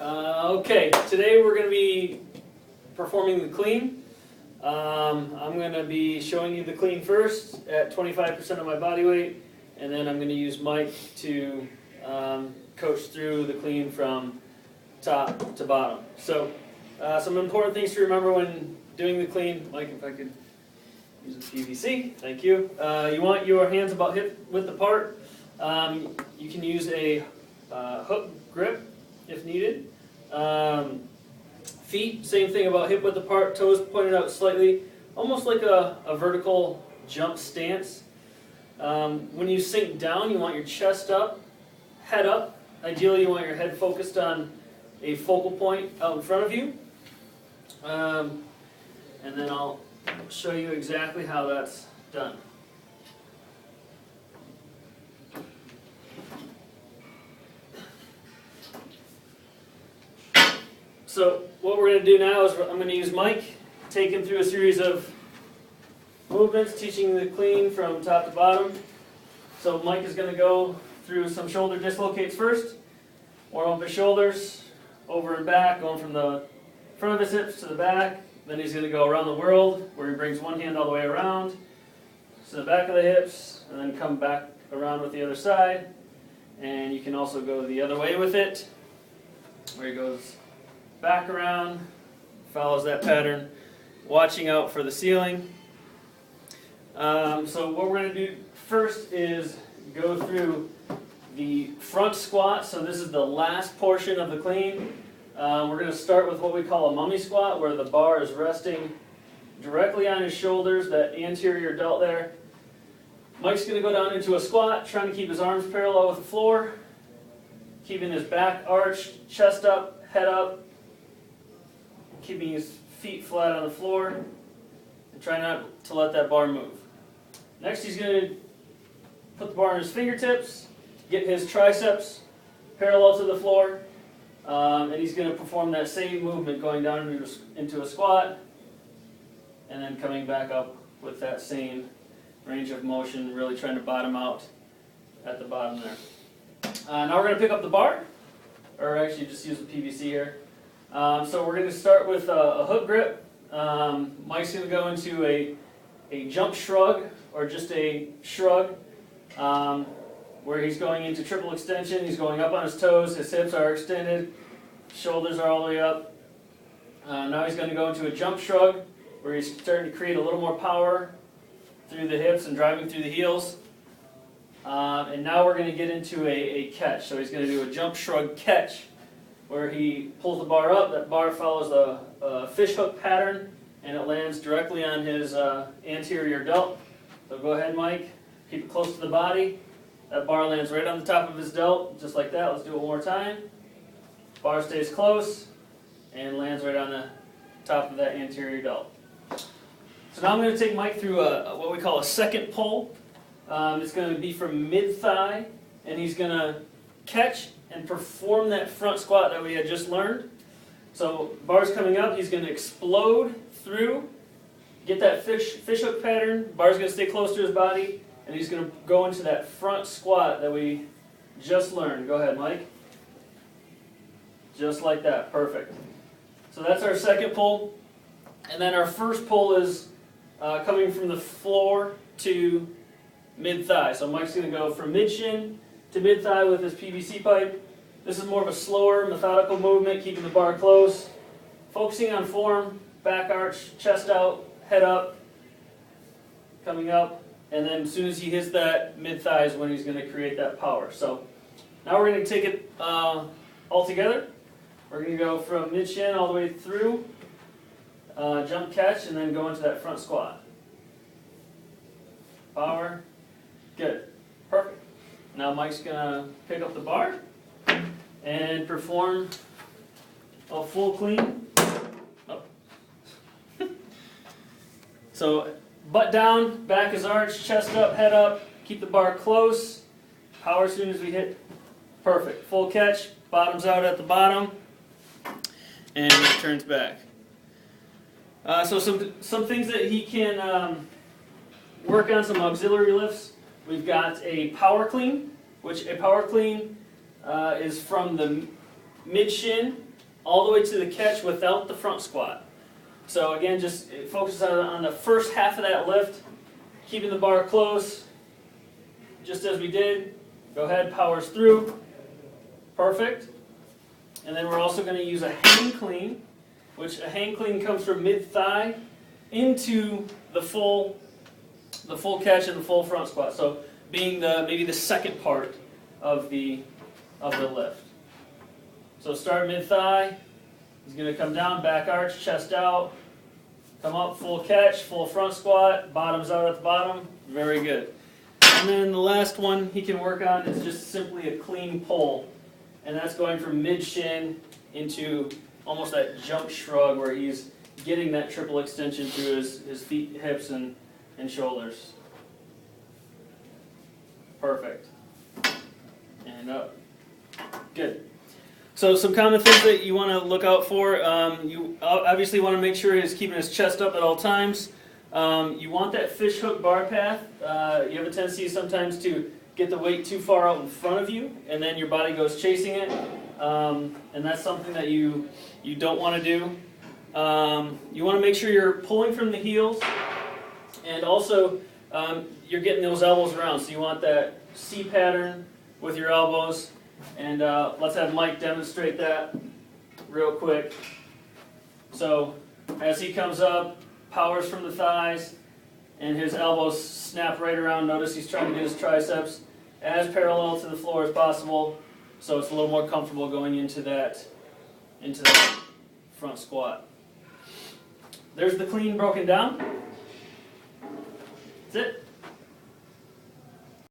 Okay, today we're going to be performing the clean. I'm going to be showing you the clean first at 25% of my body weight, and then I'm going to use Mike to coach through the clean from top to bottom. So some important things to remember when doing the clean. Mike, if I could use a PVC, thank you. You want your hands about hip width apart. You can use a hook grip if needed. Feet, same thing about hip width apart, toes pointed out slightly, almost like a vertical jump stance. When you sink down, you want your chest up, head up. Ideally, you want your head focused on a focal point out in front of you. And then I'll show you exactly how that's done. So what we're going to do now is I'm going to use Mike, take him through a series of movements, teaching the clean from top to bottom. So Mike is going to go through some shoulder dislocates first, warm up his shoulders, over and back, going from the front of his hips to the back. Then he's going to go around the world, where he brings one hand all the way around to the back of the hips, and then come back around with the other side. And you can also go the other way with it, where he goes back around, follows that pattern, watching out for the ceiling. So what we're going to do first is go through the front squat. So this is the last portion of the clean. We're going to start with what we call a mummy squat, where the bar is resting directly on his shoulders, that anterior delt there. Mike's going to go down into a squat, trying to keep his arms parallel with the floor, keeping his back arched, chest up, head up, keeping his feet flat on the floor, and try not to let that bar move. Next, he's going to put the bar on his fingertips, get his triceps parallel to the floor, and he's going to perform that same movement going down into a squat, and then coming back up with that same range of motion, really trying to bottom out at the bottom there. Now we're going to pick up the bar, or actually just use the PVC here. So we're going to start with a hook grip. Mike's going to go into a jump shrug, or just a shrug, where he's going into triple extension. He's going up on his toes, his hips are extended, shoulders are all the way up. Now he's going to go into a jump shrug, where he's starting to create a little more power through the hips and driving through the heels. And now we're going to get into a catch. So he's going to do a jump shrug catch, where he pulls the bar up. That bar follows a fish hook pattern, and it lands directly on his anterior delt. So go ahead, Mike. Keep it close to the body. That bar lands right on the top of his delt, just like that. Let's do it one more time. Bar stays close and lands right on the top of that anterior delt. So now I'm going to take Mike through what we call a second pull. It's going to be from mid-thigh, and he's going to catch and perform that front squat that we had just learned. So bar's coming up, he's going to explode through, get that fish hook pattern, bar's going to stay close to his body, and he's going to go into that front squat that we just learned. Go ahead, Mike. Just like that, perfect. So that's our second pull. And then our first pull is coming from the floor to mid-thigh. So Mike's going to go from mid-shin to mid-thigh with his PVC pipe. This is more of a slower, methodical movement, keeping the bar close, focusing on form, back arch, chest out, head up, coming up, and then as soon as he hits that mid-thigh is when he's going to create that power. So now we're going to take it all together. We're going to go from mid-shin all the way through, jump catch, and then go into that front squat. Power, good, perfect. Now Mike's going to pick up the bar and perform a full clean. Oh. So butt down, back is arched, chest up, head up, keep the bar close, power as soon as we hit, perfect. Full catch, bottoms out at the bottom, and turns back. So some things that he can work on, some auxiliary lifts. We've got a power clean, which a power clean is from the mid-shin all the way to the catch without the front squat. So again, just focus on the first half of that lift, keeping the bar close, just as we did. Go ahead, powers through. Perfect. And then we're also going to use a hang clean, which a hang clean comes from mid-thigh into the full catch and the full front squat. So being maybe the second part of the lift. So start mid-thigh. He's going to come down, back arch, chest out, come up, full catch, full front squat, bottoms out at the bottom. Very good. And then the last one he can work on is just simply a clean pull. And that's going from mid-shin into almost that jump shrug where he's getting that triple extension through his feet, hips, and shoulders. Perfect. And up. Good. So some common things that you want to look out for. You obviously want to make sure he's keeping his chest up at all times. You want that fish hook bar path. You have a tendency sometimes to get the weight too far out in front of you, and then your body goes chasing it. And that's something that you don't want to do. You want to make sure you're pulling from the heels, and also you're getting those elbows around. So you want that C pattern with your elbows. And let's have Mike demonstrate that real quick. So as he comes up, powers from the thighs, and his elbows snap right around. Notice he's trying to get his triceps as parallel to the floor as possible, so it's a little more comfortable going into that front squat. There's the clean broken down. That's it.